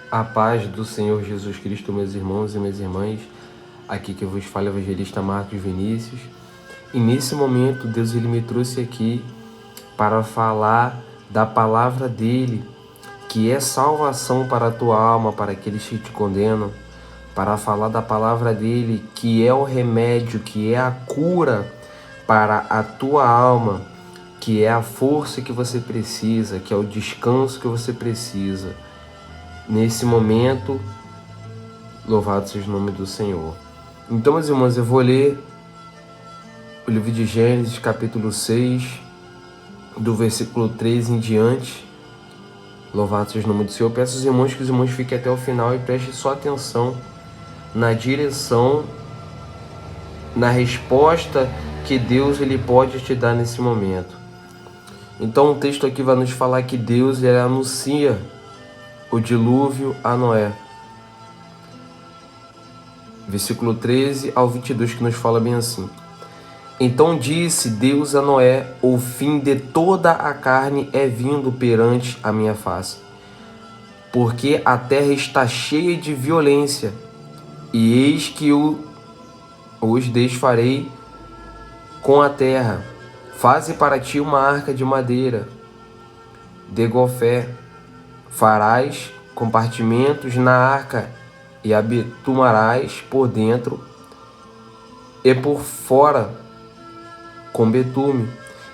A paz do Senhor Jesus Cristo, meus irmãos e minhas irmãs. Aqui que eu vos falo é o evangelista Marcos Vinícius. E nesse momento, Deus ele me trouxe aqui para falar da palavra dele, que é salvação para a tua alma, para aqueles que te condenam. Para falar da palavra dele, que é o remédio, que é a cura para a tua alma, que é a força que você precisa, que é o descanso que você precisa. Nesse momento, louvado seja o nome do Senhor. Então, meus irmãos, eu vou ler o livro de Gênesis, capítulo 6, do versículo 3 em diante. Louvado seja o nome do Senhor. Eu peço aos irmãos que os irmãos fiquem até o final e prestem sua atenção na direção, na resposta que Deus ele pode te dar nesse momento. Então, o texto aqui vai nos falar que Deus ele anuncia o dilúvio a Noé. Versículo 13 ao 22, que nos fala bem assim: Então disse Deus a Noé: O fim de toda a carne é vindo perante a minha face, porque a terra está cheia de violência, e eis que os desfarei com a terra. Faze para ti uma arca de madeira, de gofé. Farás compartimentos na arca e a betumarás por dentro e por fora com betume.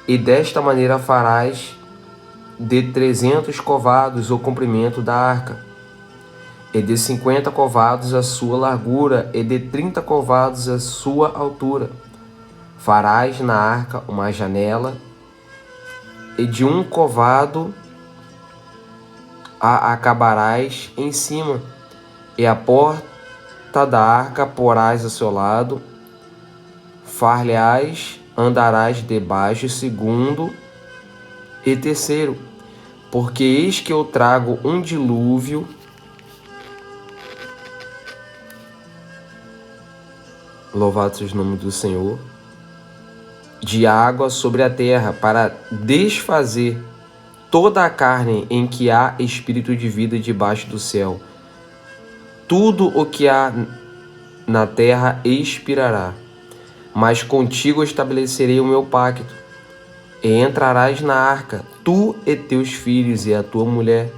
E desta maneira farás de 300 covados o comprimento da arca, e de 50 covados a sua largura, e de 30 covados a sua altura. Farás na arca uma janela, e de 1 covado a acabarás em cima, e a porta da arca porás a seu lado. Far-lhe-ás, andarás debaixo, segundo e terceiro, porque eis que eu trago um dilúvio louvado seja o nome do Senhor, de água sobre a terra, para desfazer toda a carne em que há espírito de vida debaixo do céu. Tudo o que há na terra expirará, mas contigo estabelecerei o meu pacto, e entrarás na arca, tu e teus filhos e a tua mulher,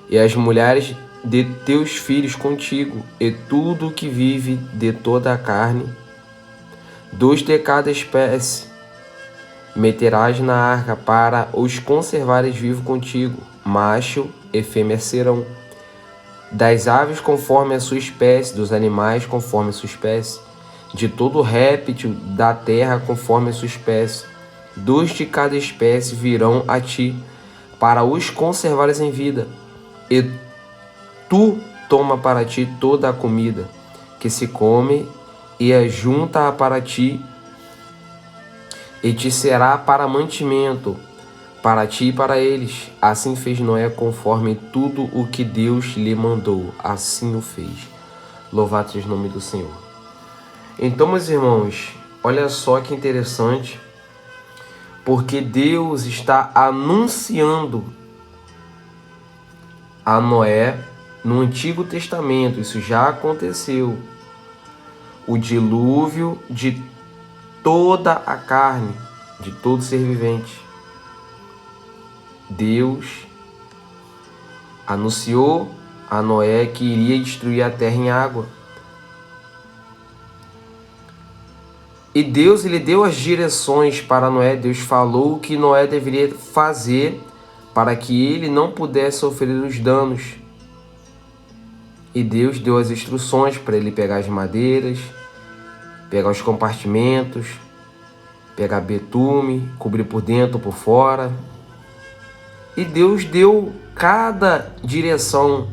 e as mulheres de teus filhos contigo, e tudo o que vive de toda a carne, 2 de cada espécie, meterás na arca para os conservares vivos contigo, macho e fêmea serão. Das aves conforme a sua espécie, dos animais conforme a sua espécie, de todo réptil da terra conforme a sua espécie, 2 de cada espécie virão a ti, para os conservares em vida. E tu toma para ti toda a comida que se come, e ajunta-a para ti, e te será para mantimento, para ti e para eles. Assim fez Noé conforme tudo o que Deus lhe mandou, assim o fez. Louvado seja o nome do Senhor. Então, meus irmãos, olha só que interessante, porque Deus está anunciando a Noé no Antigo Testamento, isso já aconteceu, o dilúvio de toda a carne, de todo ser vivente. Deus anunciou a Noé que iria destruir a terra em água. E Deus ele deu as direções para Noé. Deus falou o que Noé deveria fazer para que ele não pudesse sofrer os danos. E Deus deu as instruções para ele pegar as madeiras, pegar os compartimentos, pegar betume, cobrir por dentro, por fora. E Deus deu cada direção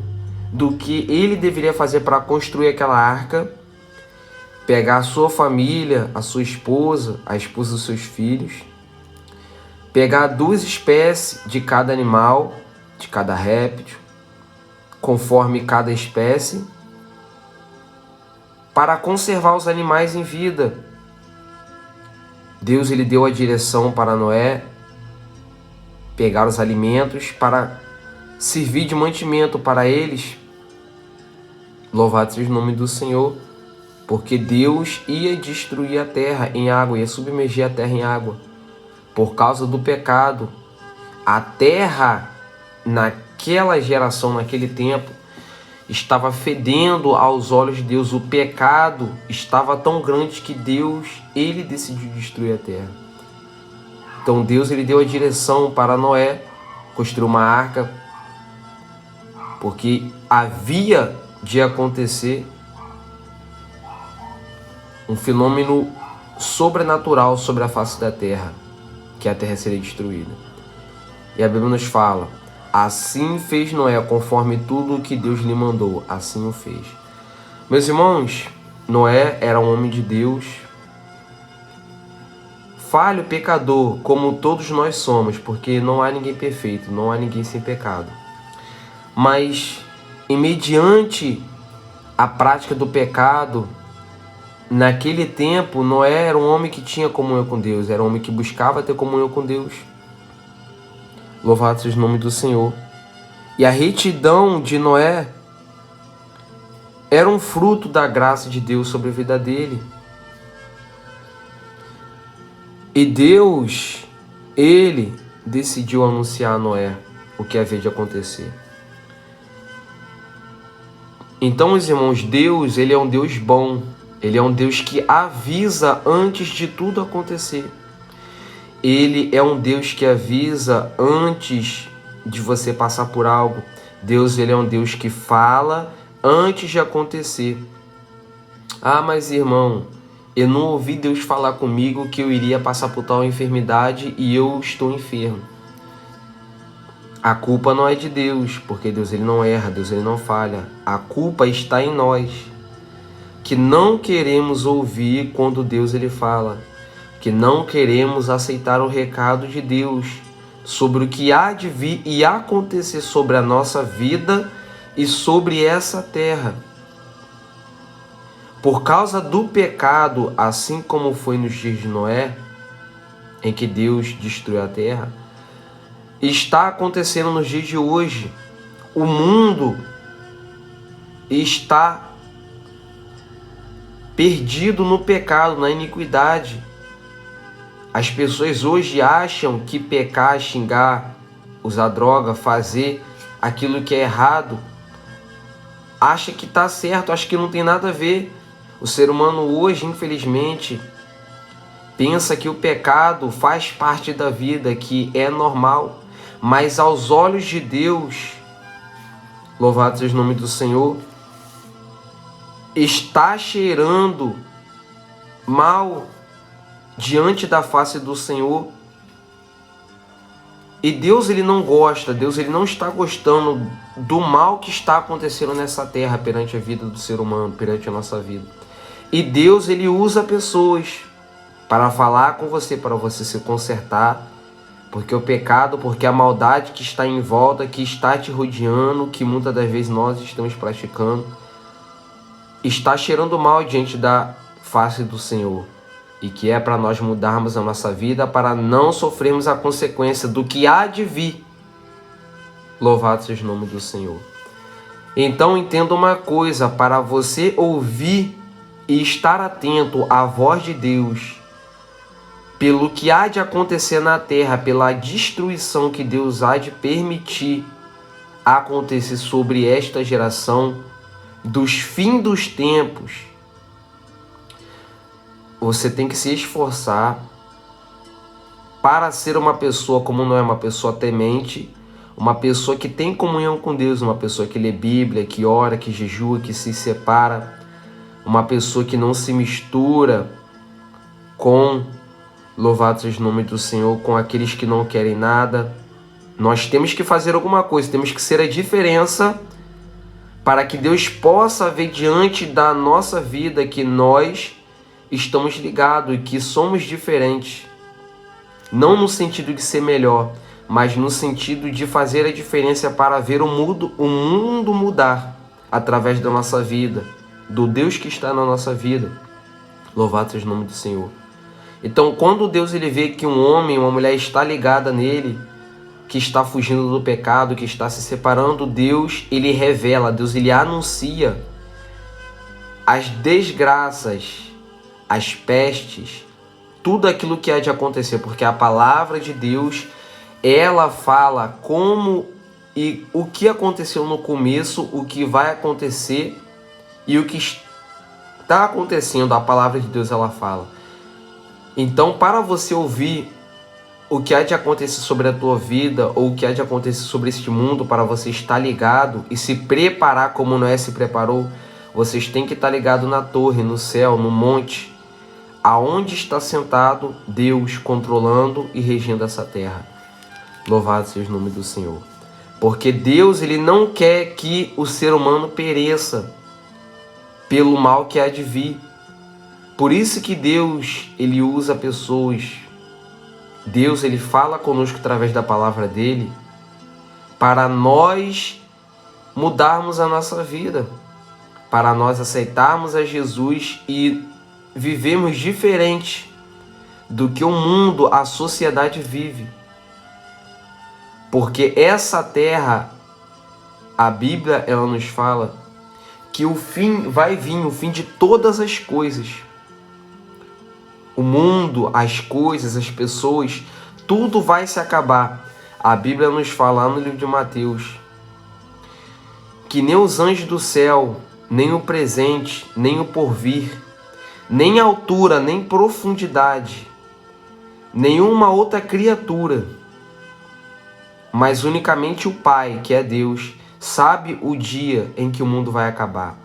do que ele deveria fazer para construir aquela arca, pegar a sua família, a sua esposa, a esposa dos seus filhos, pegar 2 espécies de cada animal, de cada réptil, conforme cada espécie, para conservar os animais em vida. Deus ele deu a direção para Noé pegar os alimentos para servir de mantimento para eles, Louvado seja o nome do Senhor, porque Deus ia destruir a terra em água, ia submergir a terra em água. Por causa do pecado, a terra, naquela geração, naquele tempo, estava fedendo aos olhos de Deus. O pecado estava tão grande que Deus, ele decidiu destruir a terra. Então Deus, ele deu a direção para Noé construir uma arca, porque havia de acontecer um fenômeno sobrenatural sobre a face da terra, que a terra seria destruída. E a Bíblia nos fala: assim fez Noé, conforme tudo o que Deus lhe mandou, assim o fez. Meus irmãos, Noé era um homem de Deus, falho, pecador, como todos nós somos, porque não há ninguém perfeito, não há ninguém sem pecado. Mas, mediante a prática do pecado, naquele tempo, Noé era um homem que tinha comunhão com Deus, era um homem que buscava ter comunhão com Deus. Louvado seja o nome do Senhor. E a retidão de Noé era um fruto da graça de Deus sobre a vida dele. E Deus, ele decidiu anunciar a Noé o que havia de acontecer. Então, meus irmãos, Deus, ele é um Deus bom. Ele é um Deus que avisa antes de tudo acontecer. Ele é um Deus que avisa antes de você passar por algo. Deus, ele é um Deus que fala antes de acontecer. Ah, mas irmão, eu não ouvi Deus falar comigo que eu iria passar por tal enfermidade e eu estou enfermo. A culpa não é de Deus, porque Deus, ele não erra, Deus, ele não falha. A culpa está em nós, que não queremos ouvir quando Deus, ele fala, que não queremos aceitar o recado de Deus sobre o que há de vir e acontecer sobre a nossa vida e sobre essa terra. Por causa do pecado, assim como foi nos dias de Noé, em que Deus destruiu a terra, está acontecendo nos dias de hoje. O mundo está perdido no pecado, na iniquidade. As pessoas hoje acham que pecar, xingar, usar droga, fazer aquilo que é errado, acha que está certo, acha que não tem nada a ver. O ser humano hoje, infelizmente, pensa que o pecado faz parte da vida, que é normal. Mas aos olhos de Deus, louvado seja o nome do Senhor, está cheirando mal diante da face do Senhor. E Deus, ele não gosta, Deus, ele não está gostando do mal que está acontecendo nessa terra perante a vida do ser humano, perante a nossa vida. E Deus, ele usa pessoas para falar com você, para você se consertar, porque o pecado, porque a maldade que está em volta, que está te rodeando, que muitas das vezes nós estamos praticando, está cheirando mal diante da face do Senhor. E que é para nós mudarmos a nossa vida, para não sofrermos a consequência do que há de vir. Louvado seja o nome do Senhor. Então entenda uma coisa: para você ouvir e estar atento à voz de Deus, pelo que há de acontecer na terra, pela destruição que Deus há de permitir acontecer sobre esta geração, dos fins dos tempos, você tem que se esforçar para ser uma pessoa como não é, uma pessoa temente, uma pessoa que tem comunhão com Deus, uma pessoa que lê Bíblia, que ora, que jejua, que se separa, uma pessoa que não se mistura com, louvado seja o nome do Senhor, com aqueles que não querem nada. Nós temos que fazer alguma coisa, temos que ser a diferença para que Deus possa ver diante da nossa vida que nós estamos ligados e que somos diferentes. Não no sentido de ser melhor, mas no sentido de fazer a diferença para ver o mundo mudar através da nossa vida, do Deus que está na nossa vida. Louvado seja o nome do Senhor. Então, quando Deus, ele vê que um homem, uma mulher está ligada nele, que está fugindo do pecado, que está se separando, Deus, ele revela, Deus, ele anuncia as desgraças, as pestes, tudo aquilo que há de acontecer, porque a palavra de Deus, ela fala como e o que aconteceu no começo, o que vai acontecer e o que está acontecendo. A palavra de Deus, ela fala. Então, para você ouvir o que há de acontecer sobre a tua vida ou o que há de acontecer sobre este mundo, para você estar ligado e se preparar como Noé se preparou, vocês têm que estar ligado na torre, no céu, no monte, aonde está sentado Deus, controlando e regendo essa terra. Louvado seja o nome do Senhor. Porque Deus, ele não quer que o ser humano pereça pelo mal que há de vir. Por isso que Deus, ele usa pessoas. Deus, ele fala conosco através da palavra dele para nós mudarmos a nossa vida, para nós aceitarmos a Jesus e vivermos diferente do que o mundo, a sociedade vive. Porque essa terra, a Bíblia, ela nos fala que o fim vai vir, o fim de todas as coisas. O mundo, as coisas, as pessoas, tudo vai se acabar. A Bíblia nos fala lá no livro de Mateus que nem os anjos do céu, nem o presente, nem o porvir, nem altura, nem profundidade, nenhuma outra criatura, mas unicamente o Pai, que é Deus, sabe o dia em que o mundo vai acabar.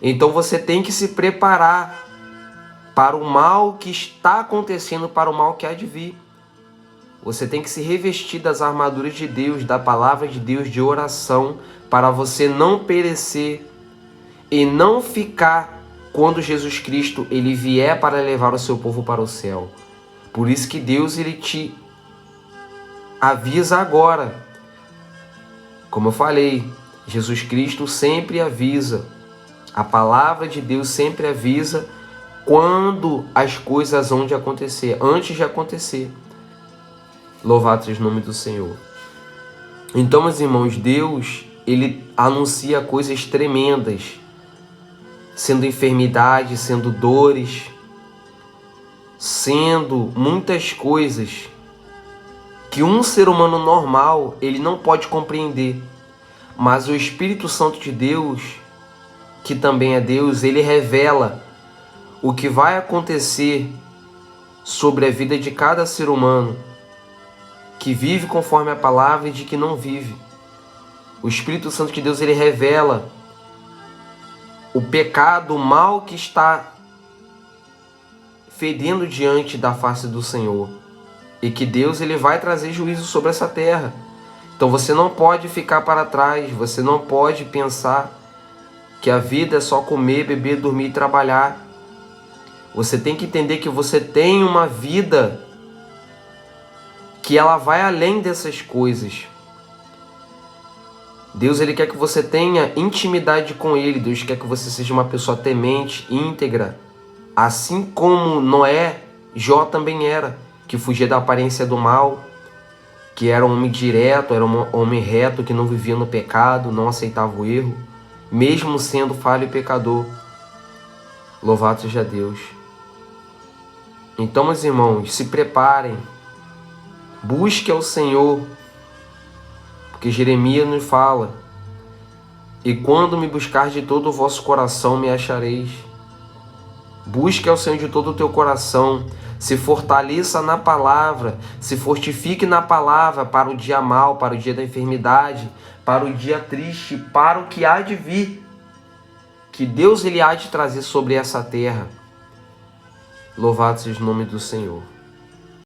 Então você tem que se preparar para o mal que está acontecendo, para o mal que há de vir. Você tem que se revestir das armaduras de Deus, da palavra de Deus, de oração, para você não perecer e não ficar quando Jesus Cristo ele vier para levar o seu povo para o céu. Por isso que Deus ele te avisa agora. Como eu falei, Jesus Cristo sempre avisa. A palavra de Deus sempre avisa quando as coisas vão de acontecer, antes de acontecer. Louvado seja o nome do Senhor. Então, meus irmãos, Deus, ele anuncia coisas tremendas, sendo enfermidade, sendo dores, sendo muitas coisas que um ser humano normal, ele não pode compreender. Mas o Espírito Santo de Deus, que também é Deus, ele revela o que vai acontecer sobre a vida de cada ser humano, que vive conforme a palavra e de que não vive. O Espírito Santo de Deus, ele revela o pecado, o mal que está fedendo diante da face do Senhor. E que Deus ele vai trazer juízo sobre essa terra. Então você não pode ficar para trás, você não pode pensar que a vida é só comer, beber, dormir e trabalhar. Você tem que entender que você tem uma vida que ela vai além dessas coisas. Deus ele quer que você tenha intimidade com Ele. Deus quer que você seja uma pessoa temente, íntegra. Assim como Noé, Jó também era, que fugia da aparência do mal, que era um homem direto, era um homem reto, que não vivia no pecado, não aceitava o erro, mesmo sendo falho e pecador. Louvado seja Deus. Então, meus irmãos, se preparem, busque ao Senhor, porque Jeremias nos fala: e quando me buscar de todo o vosso coração, me achareis. Busque ao Senhor de todo o teu coração, se fortaleça na palavra, se fortifique na palavra para o dia mau, para o dia da enfermidade, para o dia triste, para o que há de vir, que Deus ele há de trazer sobre essa terra. Louvado seja o nome do Senhor.